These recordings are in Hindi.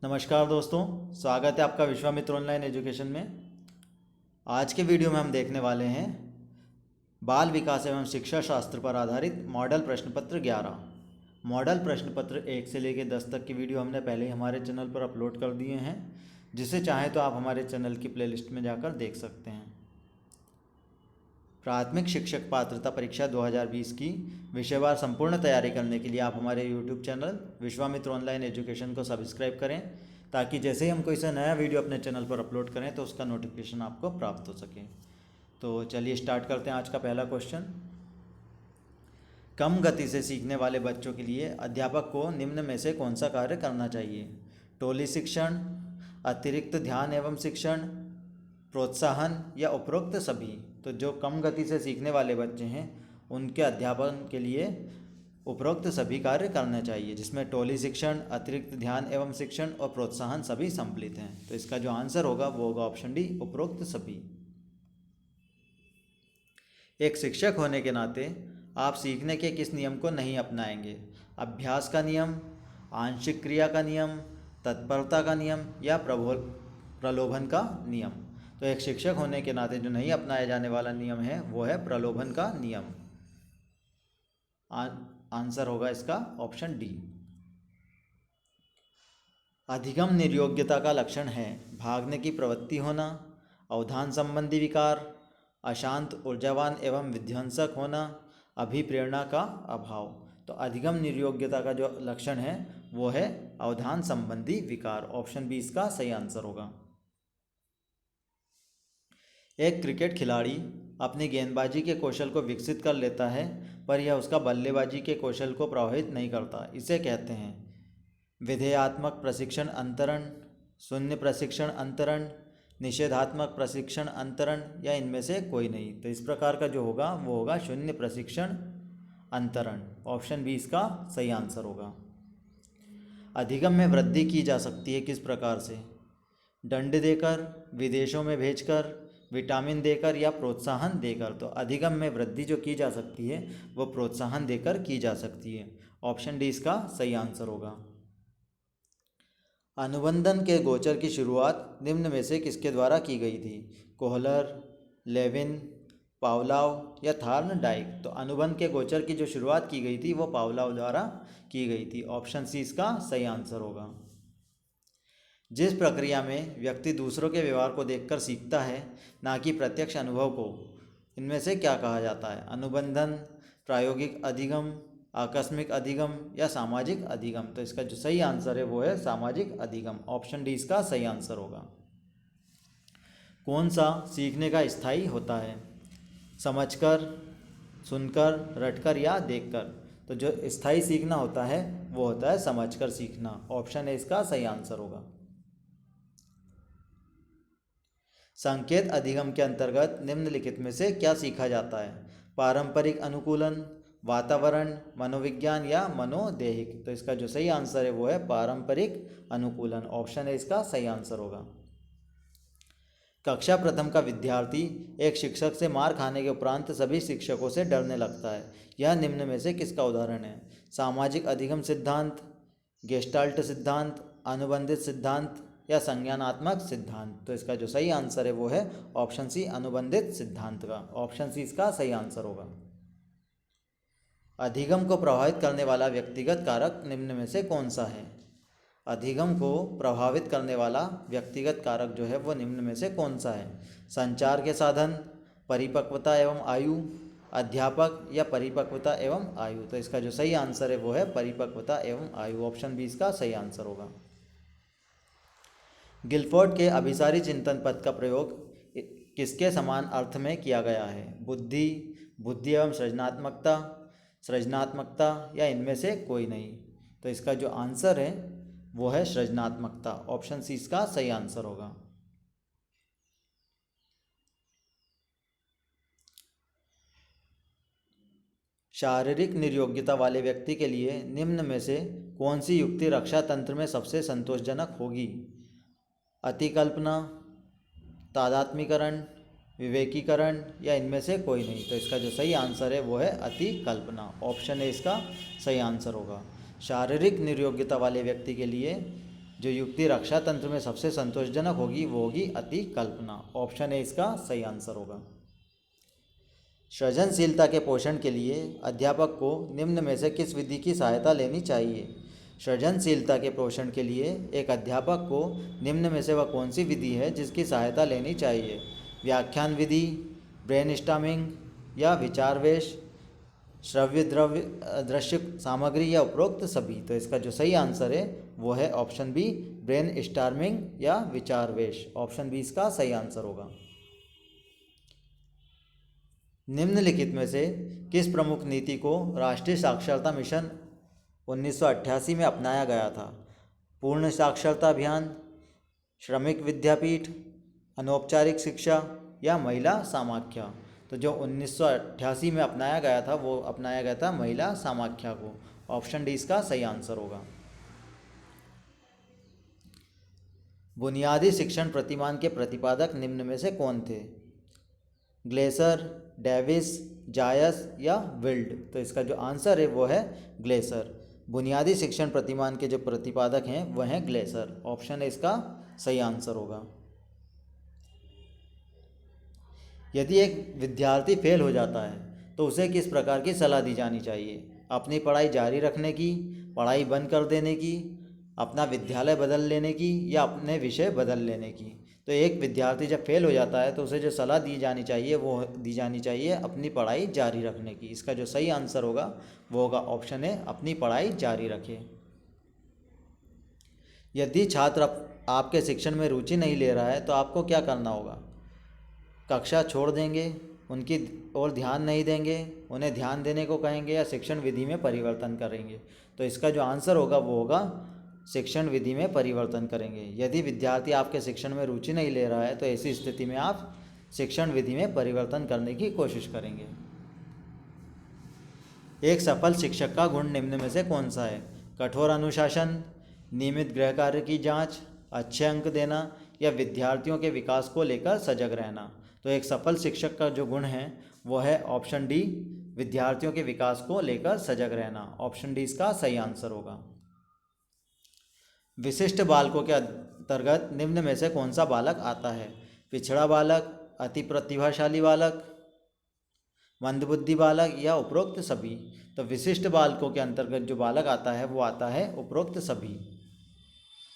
नमस्कार दोस्तों, स्वागत है आपका विश्वामित्र ऑनलाइन एजुकेशन में। आज के वीडियो में हम देखने वाले हैं बाल विकास एवं शिक्षा शास्त्र पर आधारित मॉडल प्रश्न पत्र 11। मॉडल प्रश्न पत्र 1 से लेकर 10 तक की वीडियो हमने पहले ही हमारे चैनल पर अपलोड कर दिए हैं। जिसे चाहें तो आप हमारे चैनल की प्लेलिस्ट में जाकर देख सकते हैं। प्राथमिक शिक्षक पात्रता परीक्षा 2020 की विषयवार संपूर्ण तैयारी करने के लिए आप हमारे YouTube channel Vishwamitra online education को सब्सक्राइब करें, ताकि जैसे ही हम कोई सा नया वीडियो अपने चैनल पर अपलोड करें तो उसका नोटिफिकेशन आपको प्राप्त हो सके। तो चलिए स्टार्ट करते हैं आज का पहला क्वेश्चन। कम गति से सीखने वाले बच्चों के लिए अध्यापक को निम्न में से कौन सा कार्य करना चाहिए? टोली शिक्षण, अतिरिक्त ध्यान एवं शिक्षण, प्रोत्साहन या उपरोक्त सभी। तो जो कम गति से सीखने वाले बच्चे हैं उनके अध्यापन के लिए उपरोक्त सभी कार्य करने चाहिए, जिसमें टोली शिक्षण, अतिरिक्त ध्यान एवं शिक्षण और प्रोत्साहन सभी सम्मिलित हैं। तो इसका जो आंसर होगा वो होगा ऑप्शन डी, उपरोक्त सभी। एक शिक्षक होने के नाते आप सीखने के किस नियम को नहीं अपनाएंगे? अभ्यास का नियम, आंशिक क्रिया का नियम, तत्परता का नियम या प्रलोभन का नियम। तो एक शिक्षक होने के नाते जो नहीं अपनाया जाने वाला नियम है वो है प्रलोभन का नियम। आंसर होगा इसका ऑप्शन डी। अधिगम निर्योग्यता का लक्षण है भागने की प्रवृत्ति होना, अवधान संबंधी विकार, अशांत ऊर्जावान एवं विध्वंसक होना, अभिप्रेरणा का अभाव। तो अधिगम निर्योग्यता का जो लक्षण है वो है अवधान संबंधी विकार। ऑप्शन बी इसका सही आंसर होगा। एक क्रिकेट खिलाड़ी अपनी गेंदबाजी के कौशल को विकसित कर लेता है, पर यह उसका बल्लेबाजी के कौशल को प्रभावित नहीं करता। इसे कहते हैं विधेयात्मक प्रशिक्षण अंतरण, शून्य प्रशिक्षण अंतरण, निषेधात्मक प्रशिक्षण अंतरण या इनमें से कोई नहीं। तो इस प्रकार का जो होगा वो होगा शून्य प्रशिक्षण अंतरण। ऑप्शन बी इसका सही आंसर होगा। अधिगम में वृद्धि की जा सकती है किस प्रकार से? दंड देकर, विदेशों में भेजकर, विटामिन देकर या प्रोत्साहन देकर। तो अधिगम में वृद्धि जो की जा सकती है वो प्रोत्साहन देकर की जा सकती है। ऑप्शन डी इसका सही आंसर होगा। अनुबंधन के गोचर की शुरुआत निम्न में से किसके द्वारा की गई थी? कोहलर, लेविन, पावलाव या थार्नडाइक। तो अनुबंध के गोचर की जो शुरुआत की गई थी वो पावलाव द्वारा की गई थी। ऑप्शन सी इसका सही आंसर होगा। जिस प्रक्रिया में व्यक्ति दूसरों के व्यवहार को देखकर सीखता है, ना कि प्रत्यक्ष अनुभव को, इनमें से क्या कहा जाता है? अनुबंधन, प्रायोगिक अधिगम, आकस्मिक अधिगम या सामाजिक अधिगम। तो इसका जो सही आंसर है वो है सामाजिक अधिगम। ऑप्शन डी इसका सही आंसर होगा। कौन सा सीखने का स्थायी होता है? समझकर, सुनकर, रटकर या देखकर। तो जो स्थायी सीखना होता है वो होता है समझकर सीखना। ऑप्शन ए इसका सही आंसर होगा। संकेत अधिगम के अंतर्गत निम्नलिखित में से क्या सीखा जाता है? पारंपरिक अनुकूलन, वातावरण, मनोविज्ञान या मनोदैहिक। तो इसका जो सही आंसर है वो है पारंपरिक अनुकूलन। ऑप्शन है इसका सही आंसर होगा। कक्षा प्रथम का विद्यार्थी एक शिक्षक से मार खाने के उपरांत सभी शिक्षकों से डरने लगता है। यह निम्न में से किसका उदाहरण है? सामाजिक अधिगम सिद्धांत, गेस्टाल्ट सिद्धांत, अनुबंधित सिद्धांत या संज्ञानात्मक सिद्धांत। तो इसका जो सही आंसर है वो है ऑप्शन सी, अनुबंधित सिद्धांत का। ऑप्शन सी इसका सही आंसर होगा। अधिगम को प्रभावित करने वाला व्यक्तिगत कारक निम्न में से कौन सा है? अधिगम को प्रभावित करने वाला व्यक्तिगत कारक जो है वो निम्न में से कौन सा है? संचार के साधन, परिपक्वता एवं आयु, अध्यापक या परिपक्वता एवं आयु। तो इसका जो सही आंसर है वो है परिपक्वता एवं आयु। ऑप्शन बी इसका सही आंसर होगा। गिलफोर्ड के अभिसारी चिंतन पद का प्रयोग किसके समान अर्थ में किया गया है? बुद्धि, बुद्धि एवं सृजनात्मकता, सृजनात्मकता या इनमें से कोई नहीं। तो इसका जो आंसर है वो है सृजनात्मकता। ऑप्शन सी इसका सही आंसर होगा। शारीरिक निर्योग्यता वाले व्यक्ति के लिए निम्न में से कौन सी युक्ति रक्षा तंत्र में सबसे संतोषजनक होगी? अतिकल्पना, तादात्मीकरण, विवेकीकरण या इनमें से कोई नहीं। तो इसका जो सही आंसर है वो है अतिकल्पना। ऑप्शन ए इसका सही आंसर होगा। शारीरिक निर्योग्यता वाले व्यक्ति के लिए जो युक्ति रक्षा तंत्र में सबसे संतोषजनक होगी वो होगी अतिकल्पना। ऑप्शन ए इसका सही आंसर होगा। सृजनशीलता के पोषण के लिए अध्यापक को निम्न में से किस विधि की सहायता लेनी चाहिए? सृजनशीलता के पोषण के लिए एक अध्यापक को निम्न में से वह कौन सी विधि है जिसकी सहायता लेनी चाहिए? व्याख्यान विधि, ब्रेनस्टॉर्मिंग या विचारवेश, श्रव्य दृश्य सामग्री या उपरोक्त सभी? तो इसका जो सही आंसर है वो है ऑप्शन बी, ब्रेनस्टॉर्मिंग या विचारवेश। ऑप्शन बी इसका सही आंसर होगा। निम्नलिखित में से किस प्रमुख नीति को राष्ट्रीय साक्षरता मिशन 1988 में अपनाया गया था? पूर्ण साक्षरता अभियान, श्रमिक विद्यापीठ, अनौपचारिक शिक्षा या महिला समाख्या? तो जो 1988 में अपनाया गया था वो अपनाया गया था महिला समाख्या को। ऑप्शन डी इसका सही आंसर होगा। बुनियादी शिक्षण प्रतिमान के प्रतिपादक निम्न में से कौन थे? ग्लेसर, डेविस, जायस या विल्ड? तो इसका जो आंसर है वो है ग्लेसर। बुनियादी शिक्षण प्रतिमान के जो प्रतिपादक हैं वह हैं ग्लेसर। ऑप्शन है इसका सही आंसर होगा। यदि एक विद्यार्थी फेल हो जाता है तो उसे किस प्रकार की सलाह दी जानी चाहिए? अपनी पढ़ाई जारी रखने की, पढ़ाई बंद कर देने की, अपना विद्यालय बदल लेने की या अपने विषय बदल लेने की? तो एक विद्यार्थी जब फेल हो जाता है तो उसे जो सलाह दी जानी चाहिए वो दी जानी चाहिए अपनी पढ़ाई जारी रखने की। इसका जो सही आंसर होगा वो होगा ऑप्शन है अपनी पढ़ाई जारी रखें। यदि छात्र आपके शिक्षण में रुचि नहीं ले रहा है तो आपको क्या करना होगा? कक्षा छोड़ देंगे, उनकी ओर ध्यान नहीं देंगे, उन्हें ध्यान देने को कहेंगे या शिक्षण विधि में परिवर्तन करेंगे? तो इसका जो आंसर होगा वो होगा शिक्षण विधि में परिवर्तन करेंगे। यदि विद्यार्थी आपके शिक्षण में रुचि नहीं ले रहा है तो ऐसी स्थिति में आप शिक्षण विधि में परिवर्तन करने की कोशिश करेंगे। एक सफल शिक्षक का गुण निम्न में से कौन सा है? कठोर अनुशासन, नियमित गृह कार्य की जांच, अच्छे अंक देना या विद्यार्थियों के विकास को लेकर सजग रहना? तो एक सफल शिक्षक का जो गुण है वो है ऑप्शन डी, विद्यार्थियों के विकास को लेकर सजग रहना। ऑप्शन डी इसका सही आंसर होगा। विशिष्ट बालकों के अंतर्गत निम्न में से कौन सा बालक आता है? पिछड़ा बालक, अति प्रतिभाशाली बालक, मंदबुद्धि बालक या उपरोक्त सभी? तो विशिष्ट बालकों के अंतर्गत जो बालक आता है वो आता है उपरोक्त सभी।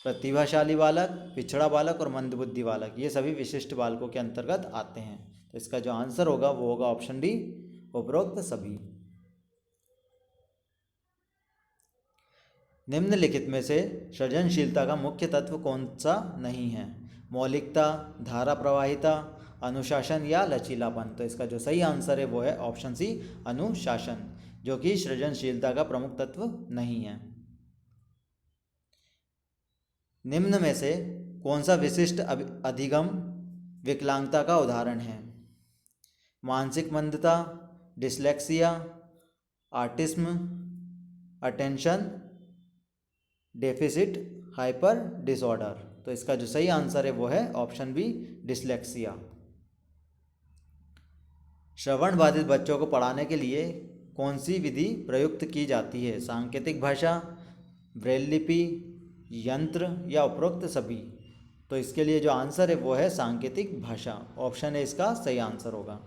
प्रतिभाशाली बालक, पिछड़ा बालक और मंदबुद्धि बालक ये सभी विशिष्ट बालकों के अंतर्गत आते हैं। तो इसका जो आंसर होगा वो होगा ऑप्शन डी, उपरोक्त सभी। निम्नलिखित में से सृजनशीलता का मुख्य तत्व कौन सा नहीं है? मौलिकता, धारा प्रवाहिता, अनुशासन या लचीलापन? तो इसका जो सही आंसर है वो है ऑप्शन सी, अनुशासन, जो कि सृजनशीलता का प्रमुख तत्व नहीं है। निम्न में से कौन सा विशिष्ट अधिगम विकलांगता का उदाहरण है? मानसिक मंदता, dyslexia, autism, attention deficit hyper disorder? तो इसका जो सही आंसर है वो है ऑप्शन बी, डिसलेक्सिया। श्रवण बाधित बच्चों को पढ़ाने के लिए कौन सी विधि प्रयुक्त की जाती है? सांकेतिक भाषा, ब्रेल लिपि, यंत्र या उपरोक्त सभी? तो इसके लिए जो आंसर है वो है सांकेतिक भाषा। ऑप्शन ए इसका सही आंसर होगा।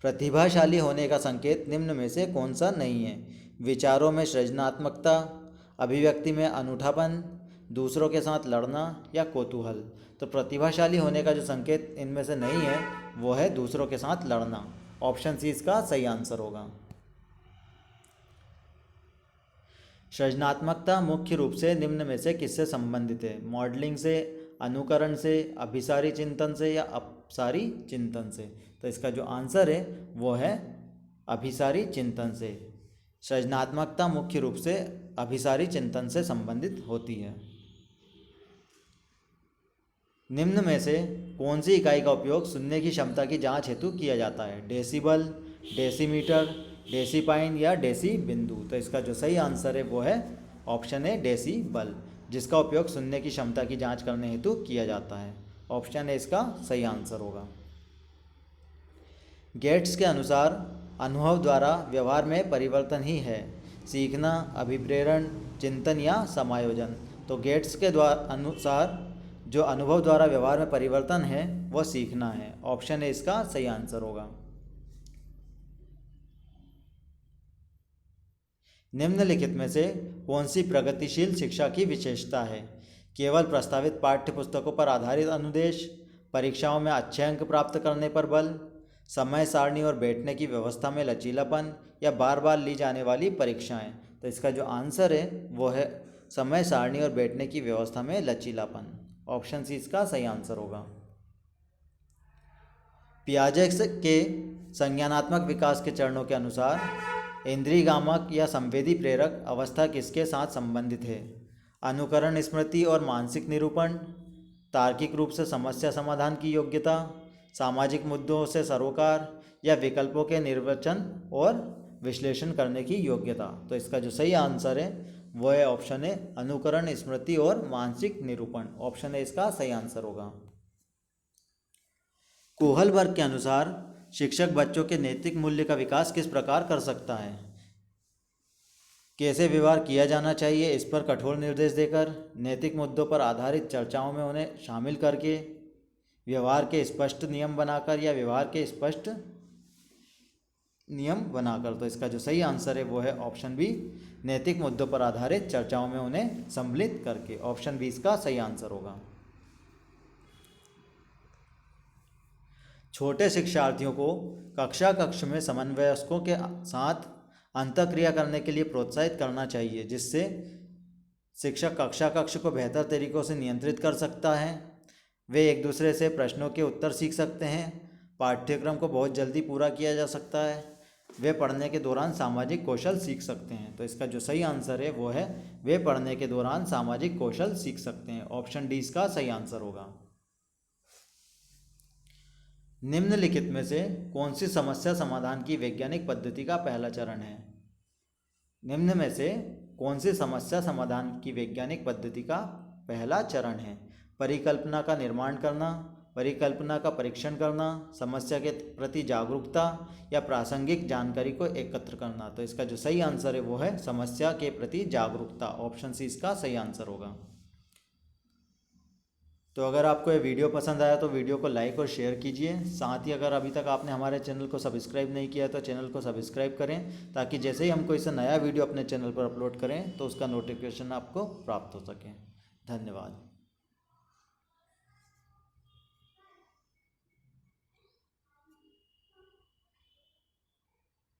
प्रतिभाशाली होने का संकेत निम्न में से कौन सा नहीं है? विचारों में सृजनात्मकता, अभिव्यक्ति में अनूठापन, दूसरों के साथ लड़ना या कौतूहल? तो प्रतिभाशाली होने का जो संकेत इनमें से नहीं है वो है दूसरों के साथ लड़ना। ऑप्शन सी इसका सही आंसर होगा। सृजनात्मकता मुख्य रूप से निम्न में से किससे संबंधित है? मॉडलिंग से, अनुकरण से, अभिसारी चिंतन से या अपसारी चिंतन से? तो इसका जो आंसर है वो है अभिसारी चिंतन से। सृजनात्मकता मुख्य रूप से अभिसारी चिंतन से संबंधित होती है। निम्न में से कौन सी इकाई का उपयोग सुनने की क्षमता की जांच हेतु किया जाता है? डेसिबल, डेसीमीटर, डेसीपाइन या डेसी बिंदु? तो इसका जो सही आंसर है वो है ऑप्शन है डेसीबल, जिसका उपयोग सुनने की क्षमता की जांच करने हेतु किया जाता है। ऑप्शन है इसका सही आंसर होगा। गेट्स के अनुसार अनुभव द्वारा व्यवहार में परिवर्तन ही है सीखना, अभिप्रेरण, चिंतन या समायोजन। तो गेट्स के अनुसार जो अनुभव द्वारा व्यवहार में परिवर्तन है वह सीखना है। ऑप्शन ए इसका सही आंसर होगा। निम्नलिखित में से कौन सी प्रगतिशील शिक्षा की विशेषता है? केवल प्रस्तावित पाठ्य पुस्तकों पर आधारित अनुदेश, परीक्षाओं में अच्छे अंक प्राप्त करने पर बल, समय सारणी और बैठने की व्यवस्था में लचीलापन, या बार बार ली जाने वाली परीक्षाएं। तो इसका जो आंसर है वो है समय सारणी और बैठने की व्यवस्था में लचीलापन। ऑप्शन सी इसका सही आंसर होगा। पियाजे के संज्ञानात्मक विकास के चरणों के अनुसार इंद्रियगामक या संवेदी प्रेरक अवस्था किसके साथ संबंधित है? अनुकरण, स्मृति और मानसिक निरूपण, तार्किक रूप से समस्या समाधान की योग्यता, सामाजिक मुद्दों से सरोकार, या विकल्पों के निर्वचन और विश्लेषण करने की योग्यता। तो इसका जो सही आंसर है वो है ऑप्शन ए, अनुकरण, स्मृति और मानसिक निरूपण। ऑप्शन ए इसका सही आंसर होगा। कोहलबर्ग के अनुसार शिक्षक बच्चों के नैतिक मूल्य का विकास किस प्रकार कर सकता है? कैसे व्यवहार किया जाना चाहिए इस पर कठोर निर्देश देकर, नैतिक मुद्दों पर आधारित चर्चाओं में उन्हें शामिल करके, व्यवहार के स्पष्ट नियम बनाकर, या व्यवहार के स्पष्ट नियम बनाकर। तो इसका जो सही आंसर है वो है ऑप्शन बी, नैतिक मुद्दों पर आधारित चर्चाओं में उन्हें सम्मिलित करके। ऑप्शन बी इसका सही आंसर होगा। छोटे शिक्षार्थियों को कक्षा कक्ष में समन्वयकों के साथ अंतःक्रिया करने के लिए प्रोत्साहित करना चाहिए, जिससे शिक्षक कक्षा कक्ष को बेहतर तरीक़ों से नियंत्रित कर सकता है। वे एक दूसरे से प्रश्नों के उत्तर सीख सकते हैं। पाठ्यक्रम को बहुत जल्दी पूरा किया जा सकता है। वे पढ़ने के दौरान सामाजिक कौशल सीख सकते हैं। तो इसका जो सही आंसर है वो है वे पढ़ने के दौरान सामाजिक कौशल सीख सकते हैं। ऑप्शन डी इसका सही आंसर होगा। निम्नलिखित में से कौन सी समस्या समाधान की वैज्ञानिक पद्धति का पहला चरण है? निम्न में से कौन सी समस्या समाधान की वैज्ञानिक पद्धति का पहला चरण है? परिकल्पना का निर्माण करना, परिकल्पना का परीक्षण करना, समस्या के प्रति जागरूकता, या प्रासंगिक जानकारी को एकत्र करना। तो इसका जो सही आंसर है वो है समस्या के प्रति जागरूकता। ऑप्शन सी इसका सही आंसर होगा। तो अगर आपको ये वीडियो पसंद आया तो वीडियो को लाइक और शेयर कीजिए। साथ ही अगर अभी तक आपने हमारे चैनल को सब्सक्राइब नहीं किया तो चैनल को सब्सक्राइब करें, ताकि जैसे ही हम कोई सा नया वीडियो अपने चैनल पर अपलोड करें तो उसका नोटिफिकेशन आपको प्राप्त हो सके। धन्यवाद।